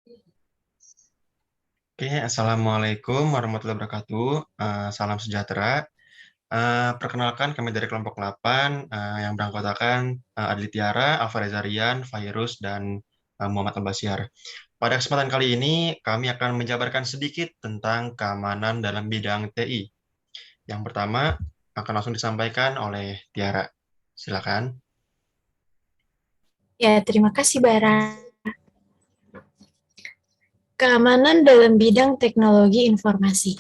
Oke, Assalamualaikum warahmatullahi wabarakatuh. Salam sejahtera. Perkenalkan, kami dari kelompok 8 yang beranggotakan Adli Tiara, Alfa Rezarian, Fairuz, dan Muhammad Al-Basyar. Pada kesempatan kali ini, kami akan menjabarkan sedikit tentang keamanan dalam bidang TI. Yang pertama, akan langsung disampaikan oleh Tiara. Silakan. Ya, terima kasih Bara. Keamanan dalam bidang teknologi informasi.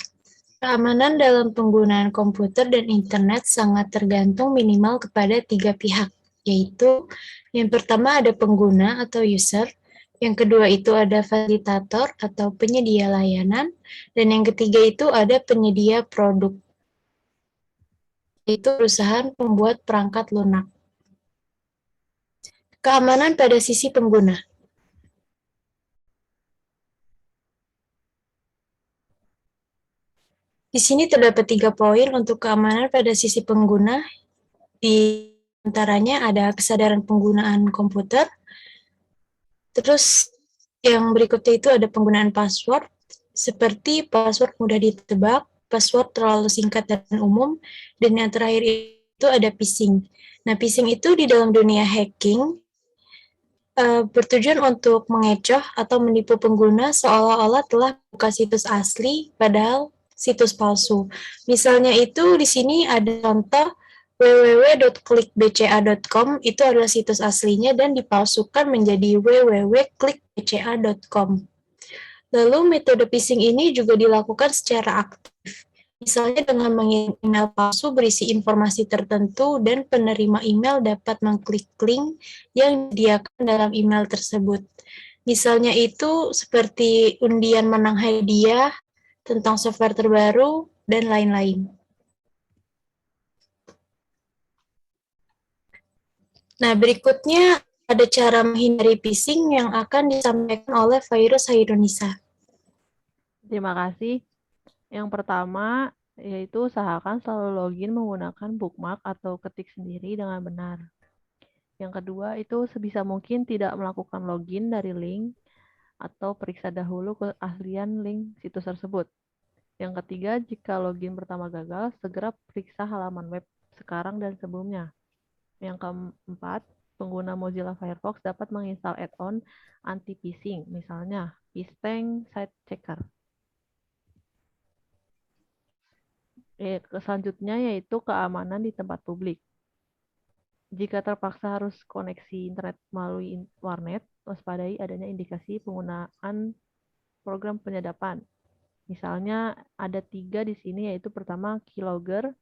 Keamanan dalam penggunaan komputer dan internet sangat tergantung minimal kepada 3 pihak, yaitu yang pertama ada pengguna atau user, yang kedua itu ada fasilitator atau penyedia layanan, dan yang ketiga itu ada penyedia produk, yaitu perusahaan pembuat perangkat lunak. Keamanan pada sisi pengguna. Di sini terdapat 3 poin untuk keamanan pada sisi pengguna. Di antaranya ada kesadaran penggunaan komputer, terus yang berikutnya itu ada penggunaan password, seperti password mudah ditebak, password terlalu singkat dan umum, dan yang terakhir itu ada phishing. Nah, phishing itu di dalam dunia hacking bertujuan untuk mengecoh atau menipu pengguna seolah-olah telah buka situs asli, padahal situs palsu. Misalnya itu di sini ada contoh www.klikbca.com itu adalah situs aslinya dan dipalsukan menjadi www.klikbca.com. Lalu metode phishing ini juga dilakukan secara aktif. Misalnya dengan mengirim email palsu berisi informasi tertentu dan penerima email dapat mengklik link yang disediakan dalam email tersebut. Misalnya itu seperti undian menang hadiah, tentang software terbaru, dan lain-lain. Nah, berikutnya ada cara menghindari phishing yang akan disampaikan oleh Virus Hairunisa. Terima kasih. Yang pertama, yaitu usahakan selalu login menggunakan bookmark atau ketik sendiri dengan benar. Yang kedua, itu sebisa mungkin tidak melakukan login dari link atau periksa dahulu keaslian link situs tersebut. Yang ketiga, jika login pertama gagal, segera periksa halaman web sekarang dan sebelumnya. Yang keempat, pengguna Mozilla Firefox dapat menginstal add-on anti-phishing, misalnya Phishtank Site Checker. Selanjutnya yaitu keamanan di tempat publik. Jika terpaksa harus koneksi internet melalui warnet, waspadai adanya indikasi penggunaan program penyadapan. Misalnya ada 3 di sini, yaitu pertama keylogger,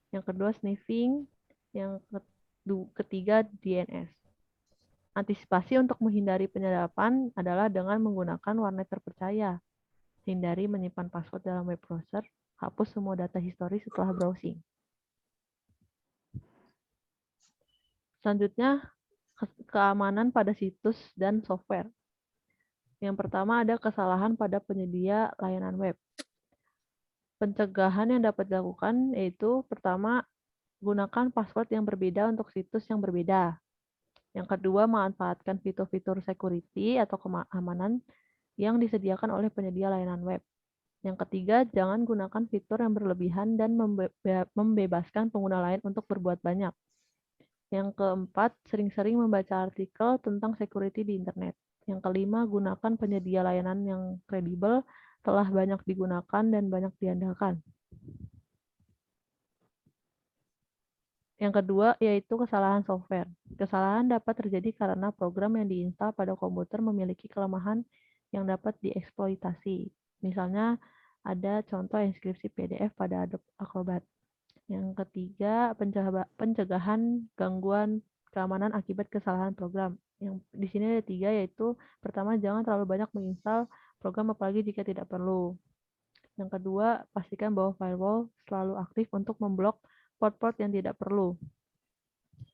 yang kedua sniffing, yang ketiga DNS. Antisipasi untuk menghindari penyadapan adalah dengan menggunakan warnet terpercaya. Hindari menyimpan password dalam web browser, hapus semua data histori setelah browsing. Selanjutnya, keamanan pada situs dan software. Yang pertama ada kesalahan pada penyedia layanan web. Pencegahan yang dapat dilakukan yaitu pertama, gunakan password yang berbeda untuk situs yang berbeda. Yang kedua, manfaatkan fitur-fitur security atau keamanan yang disediakan oleh penyedia layanan web. Yang ketiga, jangan gunakan fitur yang berlebihan dan membebaskan pengguna lain untuk berbuat banyak. Yang keempat, sering-sering membaca artikel tentang security di internet. Yang kelima, gunakan penyedia layanan yang kredibel, telah banyak digunakan dan banyak diandalkan. Yang kedua, yaitu kesalahan software. Kesalahan dapat terjadi karena program yang diinstal pada komputer memiliki kelemahan yang dapat dieksploitasi. Misalnya, ada contoh inskripsi PDF pada Adobe Acrobat. Yang ketiga, pencegahan gangguan keamanan akibat kesalahan program. Yang di sini ada 3, yaitu pertama, jangan terlalu banyak menginstal program apalagi jika tidak perlu. Yang kedua, pastikan bahwa firewall selalu aktif untuk memblok port-port yang tidak perlu,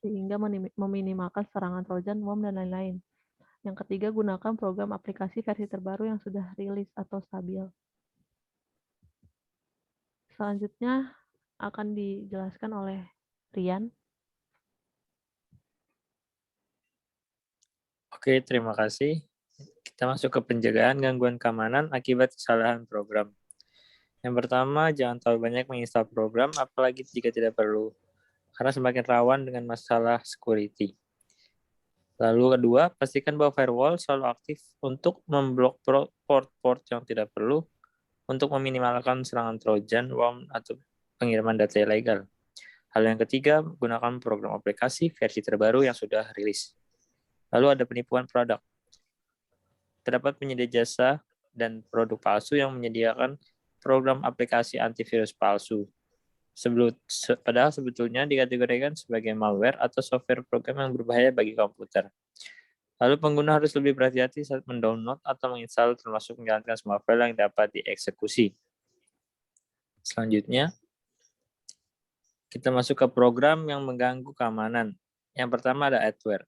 sehingga meminimalkan serangan trojan, worm, dan lain-lain. Yang ketiga, gunakan program aplikasi versi terbaru yang sudah rilis atau stabil. Selanjutnya akan dijelaskan oleh Rian. Oke, terima kasih. Kita masuk ke pencegahan gangguan keamanan akibat kesalahan program. Yang pertama, jangan terlalu banyak menginstal program, apalagi jika tidak perlu, karena semakin rawan dengan masalah security. Lalu kedua, pastikan bahwa firewall selalu aktif untuk memblok port-port yang tidak perlu untuk meminimalkan serangan Trojan, worm, atau pengiriman data ilegal. Hal yang ketiga, gunakan program aplikasi versi terbaru yang sudah rilis. Lalu ada penipuan produk. Terdapat penyedia jasa dan produk palsu yang menyediakan program aplikasi antivirus palsu. Padahal sebetulnya dikategorikan sebagai malware atau software program yang berbahaya bagi komputer. Lalu pengguna harus lebih berhati-hati saat mendownload atau menginstal, termasuk menjalankan semua file yang dapat dieksekusi. Selanjutnya, kita masuk ke program yang mengganggu keamanan. Yang pertama ada adware.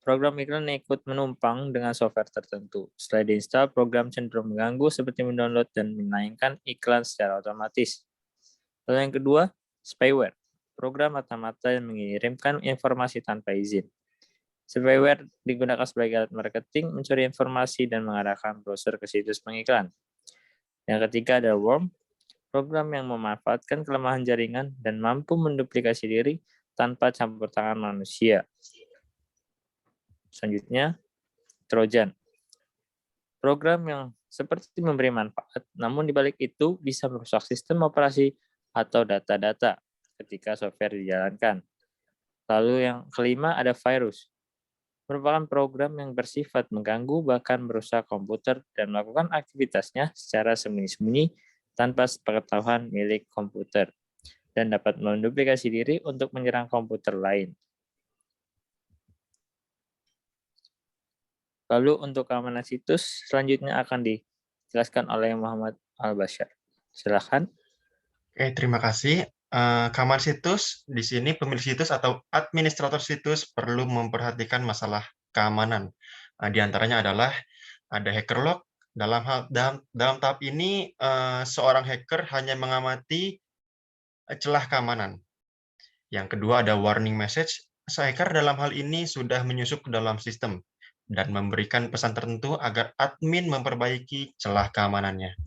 Program iklan yang ikut menumpang dengan software tertentu. Setelah diinstal, program cenderung mengganggu seperti mendownload dan menayangkan iklan secara otomatis. Lalu yang kedua, spyware. Program mata-mata yang mengirimkan informasi tanpa izin. Spyware digunakan sebagai alat marketing, mencuri informasi, dan mengarahkan browser ke situs pengiklan. Yang ketiga ada worm, program yang memanfaatkan kelemahan jaringan dan mampu menduplikasi diri tanpa campur tangan manusia. Selanjutnya, Trojan. Program yang seperti memberi manfaat, namun dibalik itu bisa merusak sistem operasi atau data-data ketika software dijalankan. Lalu yang kelima ada virus. Merupakan program yang bersifat mengganggu bahkan merusak komputer dan melakukan aktivitasnya secara sembunyi-sembunyi tanpa sepengetahuan milik komputer dan dapat menduplikasi diri untuk menyerang komputer lain. Lalu untuk keamanan situs selanjutnya akan dijelaskan oleh Muhammad Al-Bashar. Silakan. Oke, terima kasih. Keamanan situs, di sini pemilik situs atau administrator situs perlu memperhatikan masalah keamanan. Di antaranya adalah ada hacker log. Dalam tahap ini, seorang hacker hanya mengamati celah keamanan. Yang kedua ada warning message. Hacker dalam hal ini sudah menyusup ke dalam sistem dan memberikan pesan tertentu agar admin memperbaiki celah keamanannya.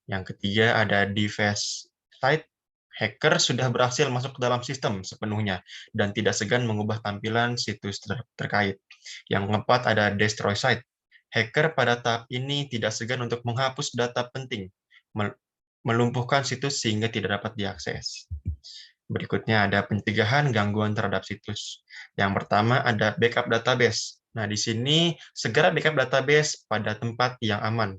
Yang ketiga ada device site. Hacker sudah berhasil masuk ke dalam sistem sepenuhnya dan tidak segan mengubah tampilan situs terkait. Yang keempat ada destroy site. Hacker pada tahap ini tidak segan untuk menghapus data penting, melumpuhkan situs sehingga tidak dapat diakses. Berikutnya ada pencegahan gangguan terhadap situs. Yang pertama ada backup database. Nah, di sini segera backup database pada tempat yang aman.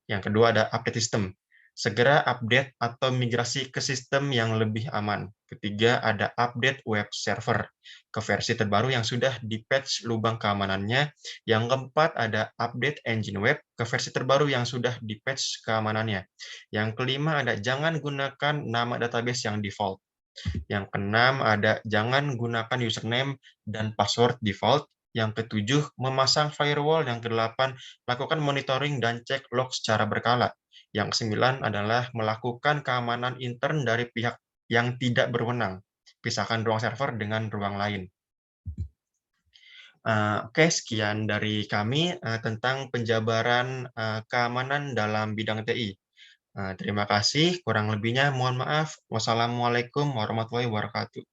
Yang kedua ada update system. Segera update atau migrasi ke sistem yang lebih aman. Ketiga ada update web server ke versi terbaru yang sudah di-patch lubang keamanannya. Yang keempat ada update engine web ke versi terbaru yang sudah di-patch keamanannya. Yang kelima ada jangan gunakan nama database yang default. Yang keenam ada jangan gunakan username dan password default. Yang ketujuh, memasang firewall. Yang kedelapan, lakukan monitoring dan cek log secara berkala. Yang kesembilan adalah melakukan keamanan intern dari pihak yang tidak berwenang. Pisahkan ruang server dengan ruang lain. Oke, sekian dari kami tentang penjabaran keamanan dalam bidang TI. Terima kasih, kurang lebihnya mohon maaf. Wassalamualaikum warahmatullahi wabarakatuh.